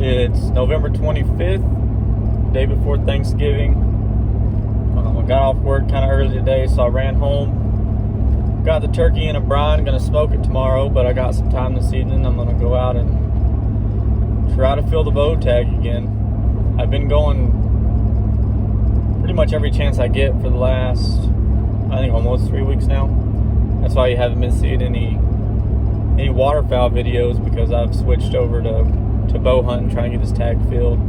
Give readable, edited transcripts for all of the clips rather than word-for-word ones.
It's November 25th, day before Thanksgiving. I got off work kind of early today, so I ran home. Got the turkey in a brine, gonna smoke it tomorrow, but I got some time this evening. I'm gonna go out and try to fill the bow tag again. I've been going pretty much every chance I get for the last, I think, almost 3 weeks now. That's why you haven't been seeing any waterfowl videos, because I've switched over to bow hunting, trying to get this tag filled.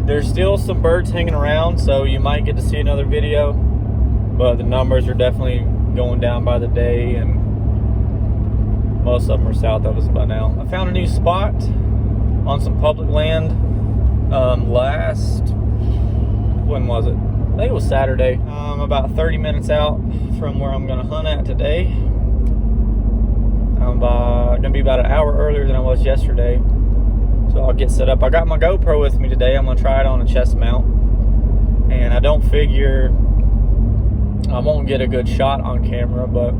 There's still some birds hanging around, so you might get to see another video, but the numbers are definitely going down by the day, and most of them are south of us by now. I found a new spot on some public land when was it? I think it was Saturday. About 30 minutes out from where I'm gonna hunt at today. I'm gonna be about an hour earlier than I was yesterday, so I'll get set up. I got my GoPro with me today. I'm gonna try it on a chest mount, and I don't figure I won't get a good shot on camera, but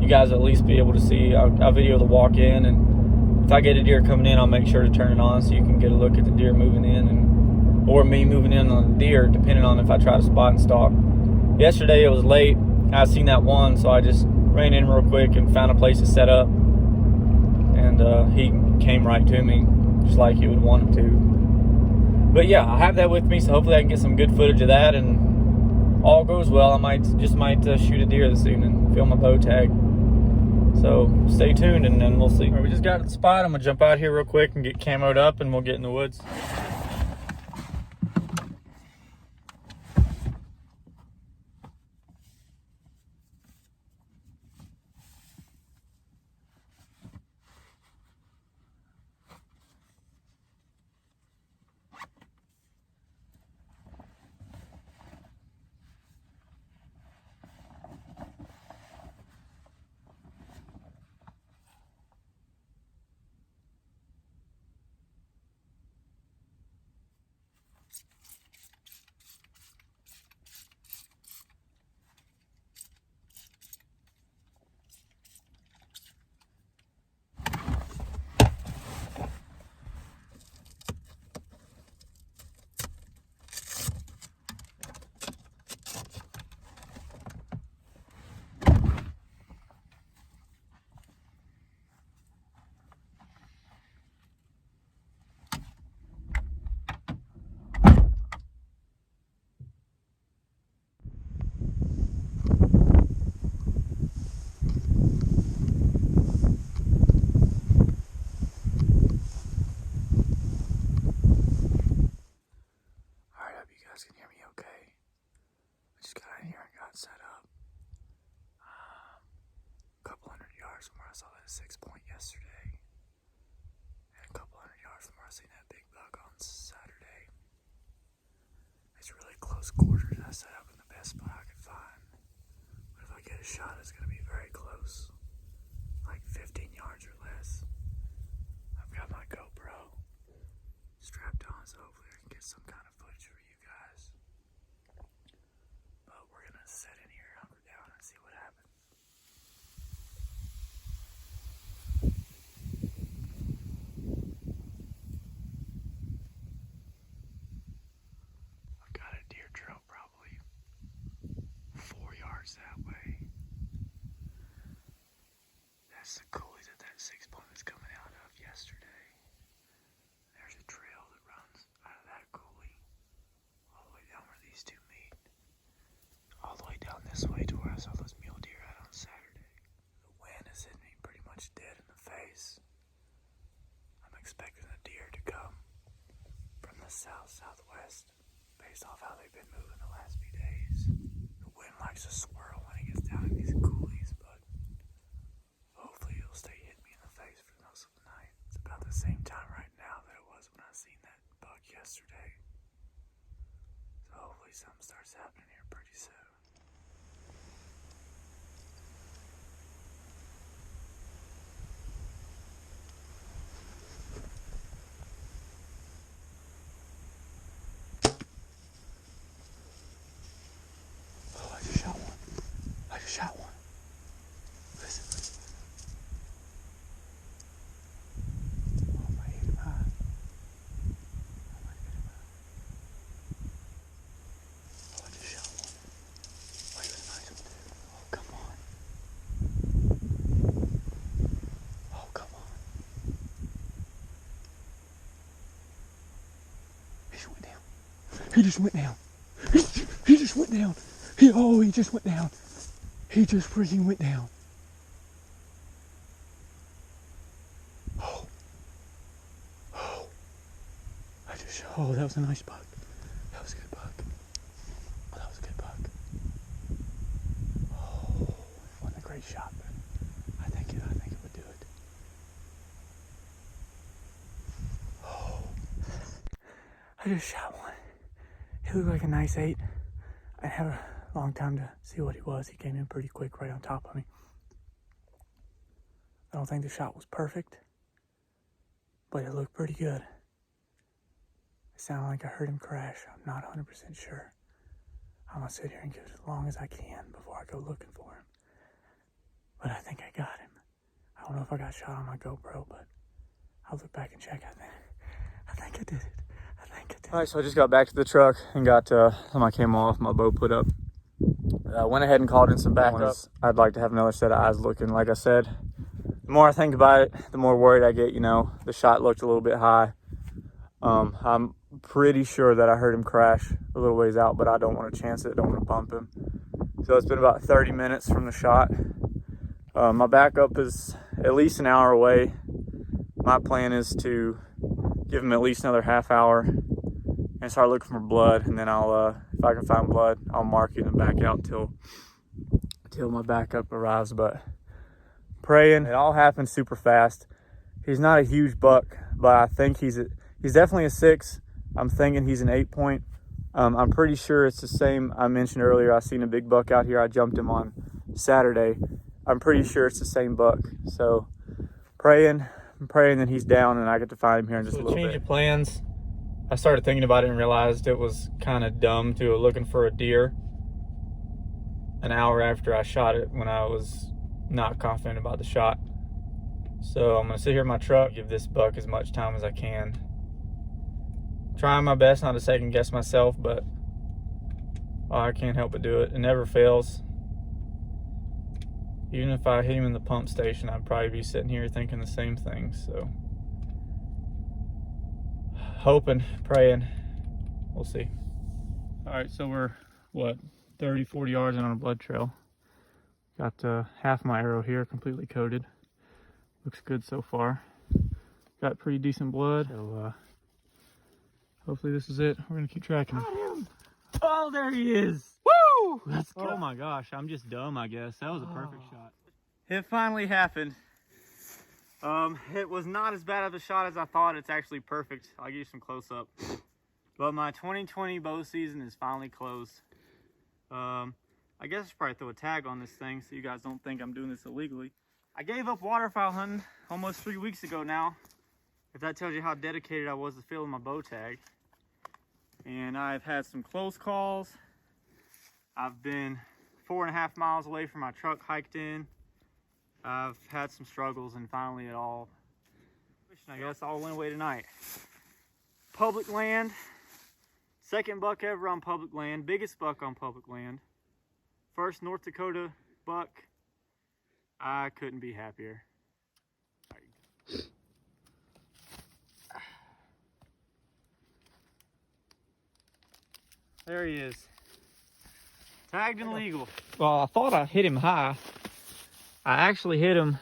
you guys will at least be able to see. I'll video the walk in, and if I get a deer coming in, I'll make sure to turn it on so you can get a look at the deer moving in, or me moving in on the deer, depending on if I try to spot and stalk. Yesterday it was late. I seen that one, so I just ran in real quick and found a place to set up, and he came right to me just like you would want him to. But yeah, I have that with me, so hopefully I can get some good footage of that, and all goes well, I might shoot a deer this evening, film a bow tag. So stay tuned, and then we'll see. All right, we just got to the spot. I'm gonna jump out here real quick and get camoed up, and we'll get in the woods. Can hear me okay? I just got in here and got set up. A couple hundred yards from where I saw that 6-point yesterday, and a couple hundred yards from where I seen that big buck on Saturday. It's really close quarters. I set up in the best spot I could find, but if I get a shot, it's going to be very close, like 15 yards or less. I've got my GoPro strapped on, so hopefully I can get some kind of footage for you guys. But we're gonna sit in here, hunker down, and see what happens. I've got a deer trail probably 4 yards that way. That's the coulee that 6-point was coming out of yesterday. There's a trail that runs out of that coulee all the way down where these two meet, all the way down this way to where I saw those mule deer out on Saturday. The wind is hitting me pretty much dead in the face. I'm expecting the deer to come from the southwest, based off how they've been moving the last few days. The wind likes to swirl when it gets down in these coulees, but hopefully it'll stay hitting me in the face for most of the night. It's about the same time right now that it was when I seen that buck yesterday. So hopefully something starts happening here pretty soon. Oh, I just shot one. Listen. Oh, my 8 high. just went down. He just went down. He just went down. He just went down. He just freaking went down. Oh, that was a nice buck. That was a good buck. Oh, that was a good buck. Oh, it wasn't a great shot, but I think it would do it. Oh, I just shot one. He looked like a nice 8. I had a long time to see what he was. He came in pretty quick right on top of me. I don't think the shot was perfect, but it looked pretty good. It sounded like I heard him crash. I'm not 100% sure. I'm gonna sit here and give it as long as I can before I go looking for him. But I think I got him. I don't know if I got shot on my GoPro, but I'll look back and check. I think I did it. All right, so I just got back to the truck and got my camo off, my bow put up. Went ahead and called in some backup. I'd like to have another set of eyes looking. Like I said, the more I think about it, the more worried I get. You know, the shot looked a little bit high. I'm pretty sure that I heard him crash a little ways out, but I don't want to chance it. Don't want to bump him. So it's been about 30 minutes from the shot. My backup is at least an hour away. My plan is to give him at least another half hour and start looking for blood, and then I'll if I can find blood, I'll mark it and back out till my backup arrives. But praying. It all happened super fast. He's not a huge buck, but I think he's definitely a 6. I'm thinking he's an 8 point. I'm pretty sure it's the same I mentioned earlier. I seen a big buck out here. I jumped him on Saturday. I'm pretty sure it's the same buck. So I'm praying that he's down and I get to find him here in just a little bit. Change of plans. I started thinking about it and realized it was kind of dumb to go looking for a deer an hour after I shot it when I was not confident about the shot. So I'm gonna sit here in my truck, give this buck as much time as I can. Trying my best not to second guess myself, but I can't help but do it. It never fails. Even if I hit him in the pump station, I'd probably be sitting here thinking the same thing. So hoping, praying, we'll see. All right, so we're what, 30-40 yards in on a blood trail. Got half my arrow here completely coated. Looks good so far. Got pretty decent blood. So hopefully this is it. We're gonna keep tracking him. Got him. Oh, there he is. Woo! Let's go. Oh my gosh, I'm just dumb, I guess. That was a perfect shot. It finally happened. It was not as bad of a shot as I thought. It's actually perfect. I'll give you some close up. But my 2020 bow season is finally closed. I guess I should probably throw a tag on this thing so you guys don't think I'm doing this illegally. I gave up waterfowl hunting almost 3 weeks ago now. If that tells you how dedicated I was to filling my bow tag. And I've had some close calls. I've been 4.5 miles away from my truck hiked in. I've had some struggles, and finally it all, I guess, all went away tonight. Public land. Second buck ever on public land. Biggest buck on public land. First North Dakota buck. I couldn't be happier. There he is. Tagged and legal. Well, I thought I hit him high. I actually hit him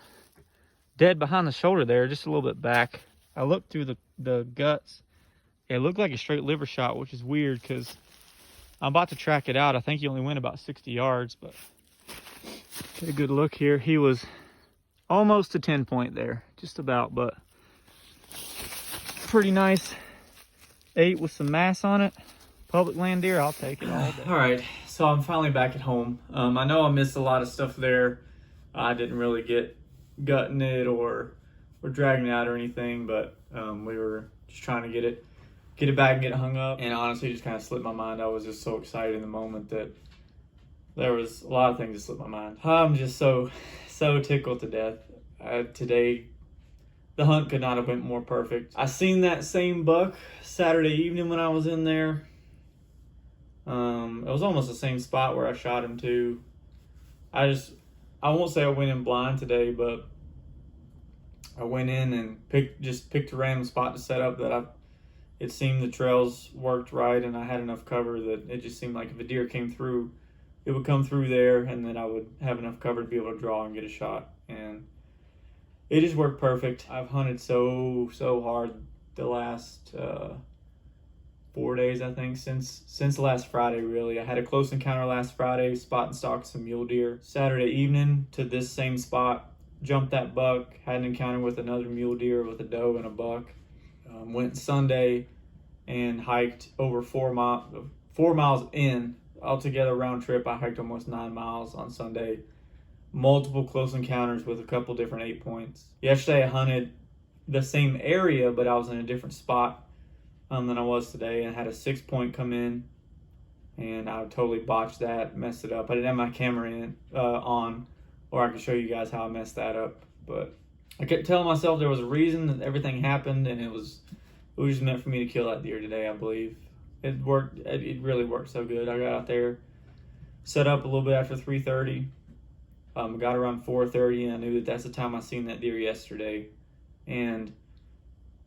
dead behind the shoulder there, just a little bit back. I looked through the guts. It looked like a straight liver shot, which is weird because I'm about to track it out. I think he only went about 60 yards, but get a good look here. He was almost to 10 point there, just about, but pretty nice 8 with some mass on it. Public land deer, I'll take it all day. All right, so I'm finally back at home. I know I missed a lot of stuff there. I didn't really get gutting it or dragging it out or anything, but we were just trying to get it back and get it hung up. And honestly, it just kind of slipped my mind. I was just so excited in the moment that there was a lot of things that slipped my mind. I'm just so tickled to death. Today, the hunt could not have been more perfect. I seen that same buck Saturday evening when I was in there. It was almost the same spot where I shot him too. I won't say I went in blind today, but I went in and picked a random spot to set up that it seemed the trails worked right, and I had enough cover that it just seemed like if a deer came through, it would come through there, and then I would have enough cover to be able to draw and get a shot. And it just worked perfect. I've hunted so hard the last 4 days, I think, since last Friday, really. I had a close encounter last Friday, spot and stalked some mule deer. Saturday evening to this same spot, jumped that buck, had an encounter with another mule deer with a doe and a buck. Went Sunday and hiked over 4 miles in. Altogether round trip, I hiked almost 9 miles on Sunday. Multiple close encounters with a couple different 8 points. Yesterday I hunted the same area, but I was in a different spot than I was today, and had a 6 point come in, and I totally botched that, messed it up. I didn't have my camera on, or I could show you guys how I messed that up. But I kept telling myself there was a reason that everything happened, and it was just meant for me to kill that deer today, I believe. It worked. It really worked so good. I got out there, set up a little bit after 3:30. Got around 4:30, and I knew that that's the time I seen that deer yesterday. And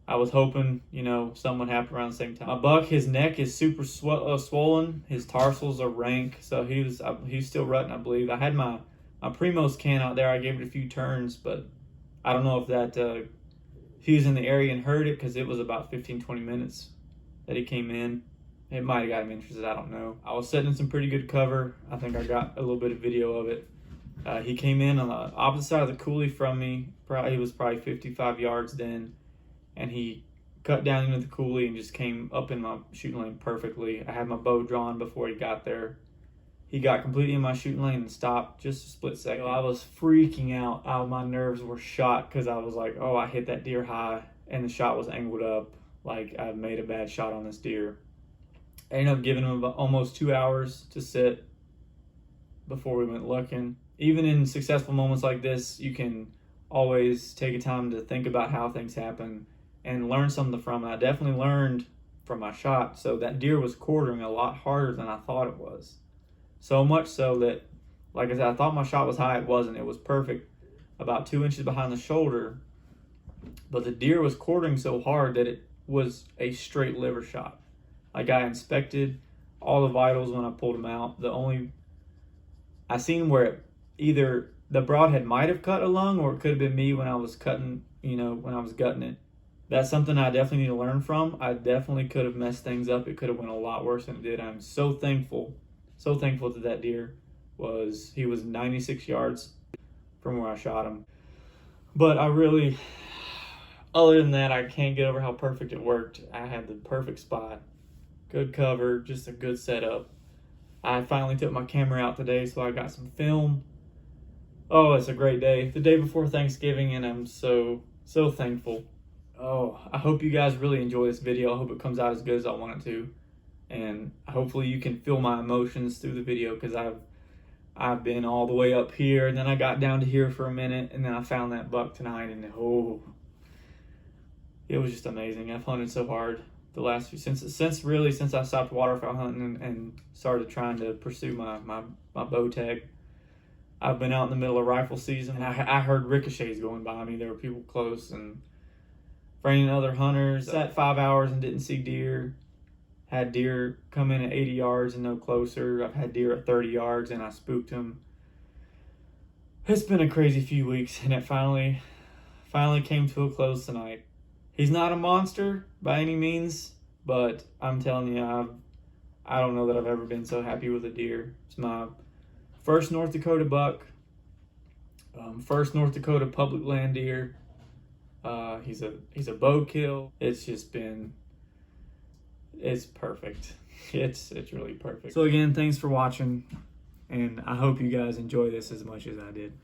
I was hoping, something would happen around the same time. My buck, his neck is super swollen. His tarsals are rank, so he's still rutting, I believe. I had my Primos can out there. I gave it a few turns, but I don't know if that he was in the area and heard it, because it was about 15-20 minutes that he came in. It might have got him interested, I don't know. I was sitting in some pretty good cover. I think I got a little bit of video of it. He came in on the opposite side of the coulee from me. He was probably 55 yards then, and he cut down into the coulee and just came up in my shooting lane perfectly. I had my bow drawn before he got there. He got completely in my shooting lane and stopped just a split second. I was freaking out. My nerves were shot, because I was like, oh, I hit that deer high, and the shot was angled up like I made a bad shot on this deer. I ended up giving him about almost 2 hours to sit before we went looking. Even in successful moments like this, you can always take a time to think about how things happen and learn something from it. I definitely learned from my shot. So that deer was quartering a lot harder than I thought it was. So much so that, like I said, I thought my shot was high. It wasn't. It was perfect, about 2 inches behind the shoulder. But the deer was quartering so hard that it was a straight liver shot. Like, I inspected all the vitals when I pulled him out. I seen where either the broadhead might have cut a lung, or it could have been me when I was cutting, when I was gutting it. That's something I definitely need to learn from. I definitely could have messed things up. It could have went a lot worse than it did. I'm so thankful that deer he was 96 yards from where I shot him. But other than that, I can't get over how perfect it worked. I had the perfect spot, good cover, just a good setup. I finally took my camera out today, so I got some film. Oh, it's a great day. The day before Thanksgiving, and I'm so thankful. Oh, I hope you guys really enjoy this video. I hope it comes out as good as I want it to. And hopefully you can feel my emotions through the video, because I've been all the way up here, and then I got down to here for a minute, and then I found that buck tonight, and it was just amazing. I've hunted so hard the last few since I stopped waterfowl hunting and started trying to pursue my bow tag. I've been out in the middle of rifle season, and I heard ricochets going by me. There were people close, and for any other hunters, sat 5 hours and didn't see deer. Had deer come in at 80 yards and no closer. I've had deer at 30 yards and I spooked them. It's been a crazy few weeks, and it finally came to a close tonight. He's not a monster by any means, but I'm telling you, I don't know that I've ever been so happy with a deer. It's my first North Dakota buck, first North Dakota public land deer. He's a bow kill. It's perfect. It's really perfect. So again, thanks for watching, and I hope you guys enjoy this as much as I did.